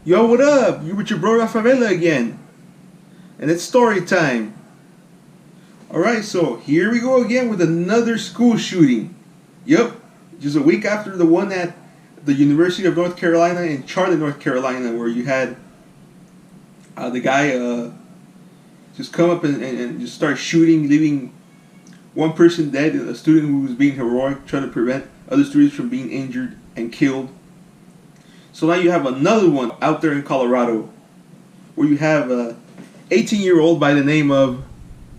Yo, what up? You with your bro Rafaela again. And it's story time. Alright, so here we go again with another school shooting. Yep, just a week after the one at the University of North Carolina in Charlotte, North Carolina, where you had the guy just come up and just start shooting, leaving one person dead, a student who was being heroic, trying to prevent other students from being injured and killed. So now you have another one out there in Colorado, where you have a 18-year-old by the name of,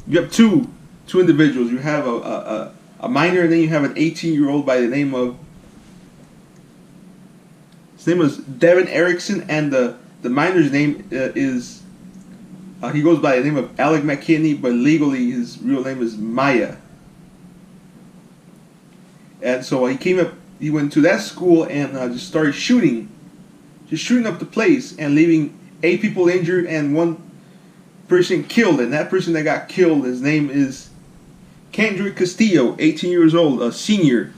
you have two individuals. You have a minor, and then you have an 18-year-old by the name of, his name was Devin Erickson, and the minor's name is, he goes by the name of Alec McKinney, but legally his real name is Maya. And so he went to that school and just started shooting up the place and leaving 8 people injured and 1 person killed. And that person that got killed, his name is Kendrick Castillo, 18 years old, a senior,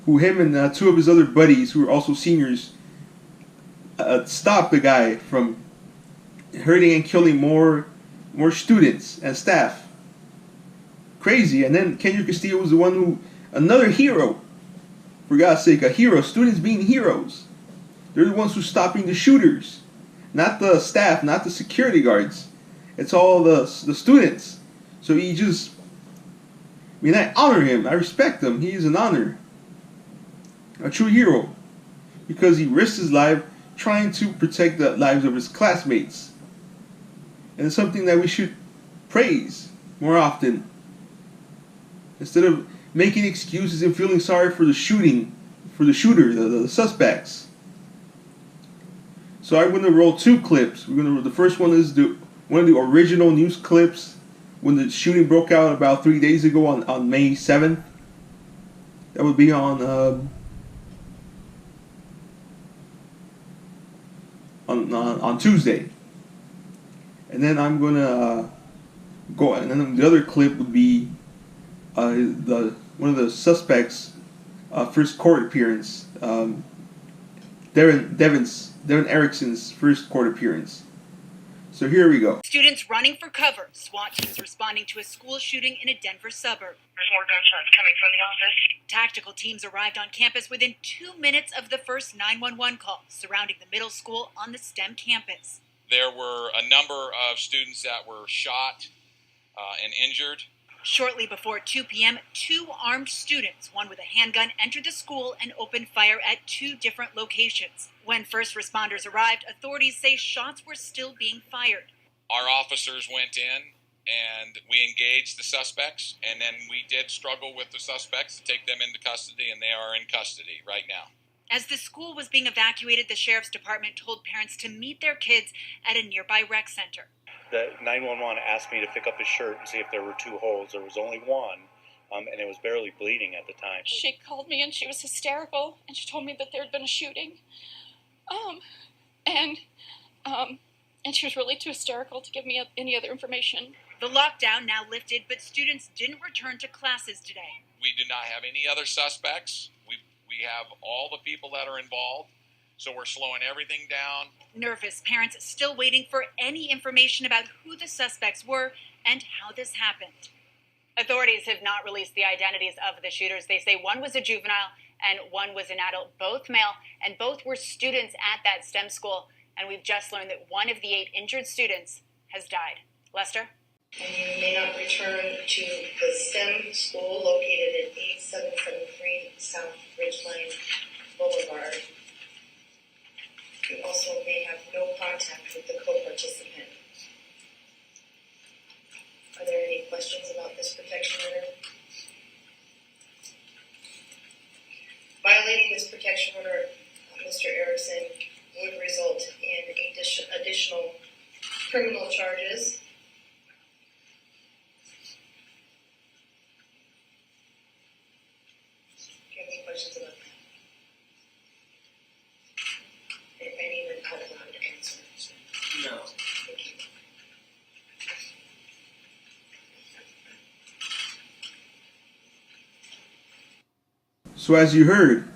who him and 2 of his other buddies, who are also seniors, stopped the guy from hurting and killing more students and staff. Crazy. And then Kendrick Castillo was the one who, another hero, for God's sake, a hero, students being heroes. They're the ones who are stopping the shooters, not the staff, not the security guards. It's all the students. So I honor him, I respect him. He is an honor, a true hero, because he risked his life trying to protect the lives of his classmates. And it's something that we should praise more often, instead of making excuses and feeling sorry for the shooter, the suspects. So I'm going to roll 2 clips. The first one is one of the original news clips when the shooting broke out about 3 days ago on May 7th. That would be on Tuesday. And then I'm going to go, and then the other clip would be one of the suspects' first court appearance, Devin Erickson's first court appearance. So here we go. Students running for cover. SWAT teams responding to a school shooting in a Denver suburb. There's more gunshots coming from the office. Tactical teams arrived on campus within 2 minutes of the first 911 call surrounding the middle school on the STEM campus. There were a number of students that were shot and injured. Shortly before 2 p.m., 2 armed students, one with a handgun, entered the school and opened fire at 2 different locations. When first responders arrived, authorities say shots were still being fired. Our officers went in and we engaged the suspects, and then we did struggle with the suspects to take them into custody, and they are in custody right now. As the school was being evacuated, the sheriff's department told parents to meet their kids at a nearby rec center. The 911 asked me to pick up his shirt and see if there were 2 holes. There was only one, and it was barely bleeding at the time. She called me and she was hysterical, and she told me that there had been a shooting. And she was really too hysterical to give me any other information. The lockdown now lifted, but students didn't return to classes today. We do not have any other suspects. We have all the people that are involved, so we're slowing everything down. Nervous parents still waiting for any information about who the suspects were and how this happened. Authorities have not released the identities of the shooters. They say one was a juvenile and one was an adult, both male, and both were students at that STEM school. And we've just learned that one of the 8 injured students has died. Lester? And you may not return to the STEM school located at 8773 South Ridgeline Boulevard. You also may have no contact with the co-participant. Are there any questions about this protection order? Violating this protection order, Mr. Erickson, would result in additional criminal charges. Do you have any questions about that? If I need an out loud answer. No. Thank you. So as you heard,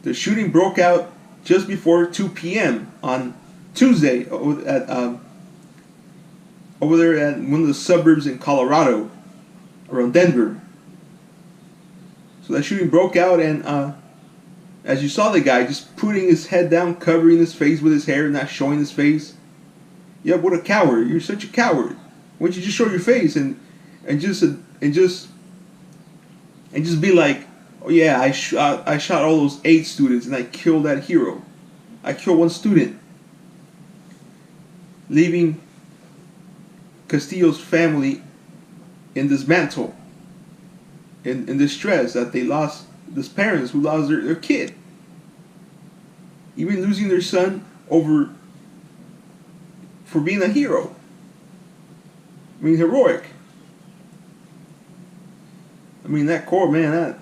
the shooting broke out just before 2 p.m. on Tuesday over there at one of the suburbs in Colorado, around Denver. So that shooting broke out, and as you saw the guy just putting his head down, covering his face with his hair, not showing his face. Yeah, what a coward! You're such a coward. Why don't you just show your face and just be like, oh yeah, I shot all those 8 students and I killed that hero. I killed one student, leaving Castillo's family in dismantle, in distress that they lost, these parents who lost their kid. Even losing their son for being a hero. I mean, heroic. I mean, that core man,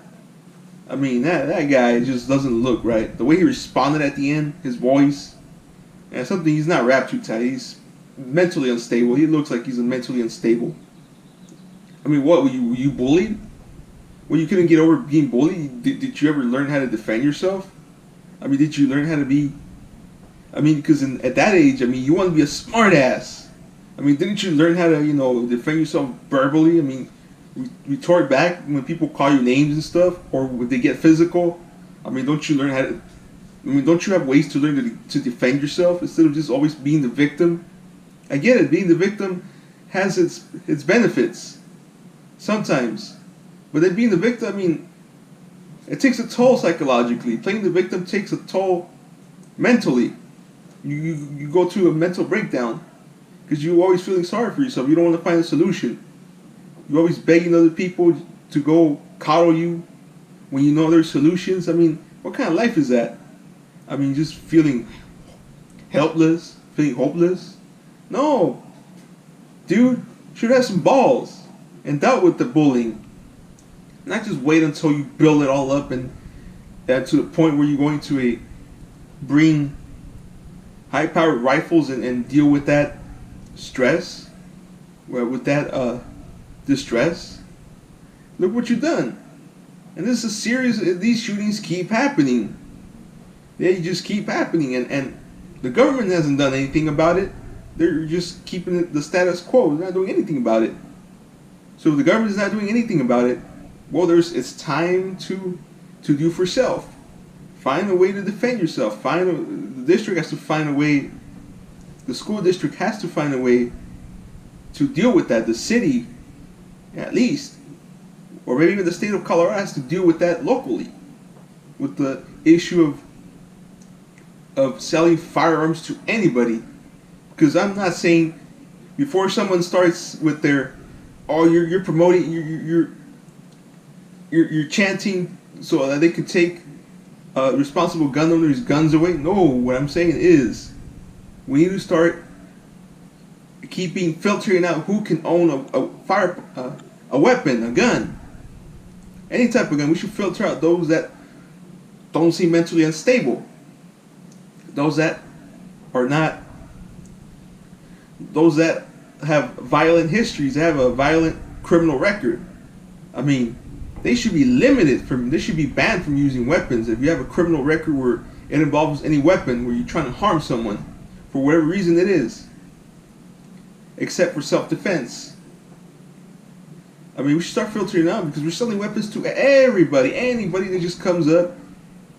that guy just doesn't look right. The way he responded at the end, his voice, and something, he's not wrapped too tight. He's mentally unstable. He looks like he's mentally unstable. I mean, what, were you bullied? Well, you couldn't get over being bullied? Did you ever learn how to defend yourself? I mean, did you learn how to be... I mean, because at that age, I mean, you want to be a smart ass. I mean, didn't you learn how to, defend yourself verbally? I mean, retort back when people call you names and stuff, or when they get physical. I mean, don't you learn how to... I mean, don't you have ways to learn to defend yourself instead of just always being the victim? I get it, being the victim has its benefits sometimes, but then being the victim, I mean, it takes a toll psychologically. Playing the victim takes a toll mentally. You go through a mental breakdown because you're always feeling sorry for yourself. You don't want to find a solution. You're always begging other people to go coddle you when you know there's solutions. I mean, what kind of life is that? I mean, just feeling helpless, feeling hopeless. No, dude, should have some balls and dealt with the bullying. Not just wait until you build it all up and to the point where you're going to bring high-powered rifles and deal with that stress, with that distress. Look what you've done. And this is a series. These shootings keep happening. They just keep happening, and the government hasn't done anything about it. They're just keeping it the status quo. They're not doing anything about it. So if the government is not doing anything about it, well, it's time to do for self. Find a way to defend yourself. The district has to find a way. The school district has to find a way to deal with that. The city, at least, or maybe even the state of Colorado has to deal with that locally, with the issue of selling firearms to anybody. Because I'm not saying before someone starts with their, oh, you're promoting, you're chanting so that they could take responsible gun owners' guns away. No, what I'm saying is we need to start filtering out who can own a weapon, a gun, any type of gun. We should filter out those that don't seem mentally unstable, those that are not, those that have violent histories, have a violent criminal record. I mean, they should be they should be banned from using weapons. If you have a criminal record where it involves any weapon, where you're trying to harm someone, for whatever reason it is, except for self-defense. I mean, we should start filtering out because we're selling weapons to everybody, anybody that just comes up,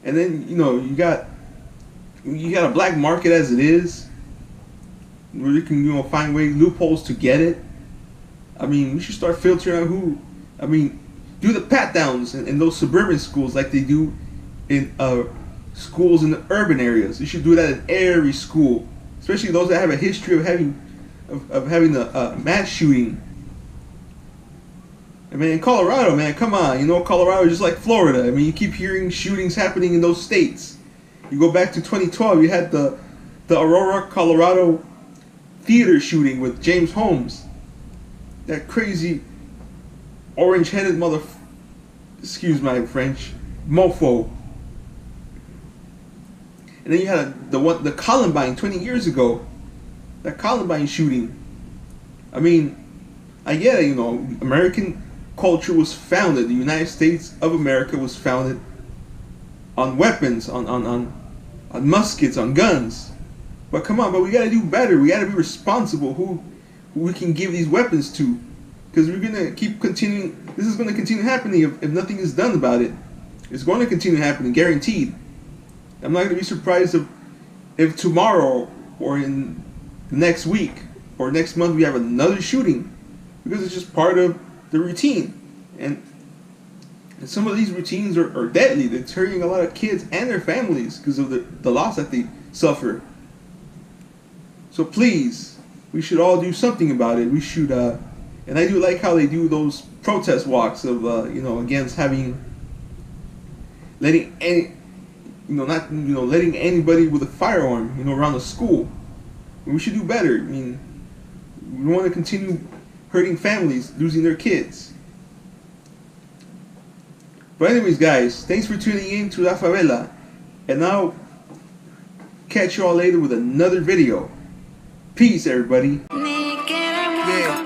and then, you got a black market as it is, where you can, find loopholes to get it. I mean, we should start filtering out who. I mean, do the pat downs in those suburban schools like they do in schools in the urban areas. You should do that in every school, especially those that have a history of having a mass shooting. I mean, in Colorado, man, come on, Colorado is just like Florida. I mean, you keep hearing shootings happening in those states. You go back to 2012, you had the Aurora, Colorado theater shooting with James Holmes. That crazy orange-headed excuse my French, mofo. And then you had the Columbine 20 years ago. That Columbine shooting. I mean, I get it, American culture was founded, the United States of America was founded on weapons, on muskets, on guns. But come on, but we gotta do better. We gotta be responsible. Who we can give these weapons to? Because we're gonna keep continuing. This is gonna continue happening if nothing is done about it. It's going to continue happening, guaranteed. I'm not gonna be surprised if tomorrow or in the next week or next month we have another shooting, because it's just part of the routine. And some of these routines are deadly. They're hurting a lot of kids and their families because of the loss that they suffer. So please, we should all do something about it. We should, and I do like how they do those protest walks of, against letting anybody with a firearm, around the school. We should do better. I mean, we don't want to continue hurting families, losing their kids. But anyways, guys, thanks for tuning in to La Favela, and I'll catch you all later with another video. Peace, everybody. Yeah.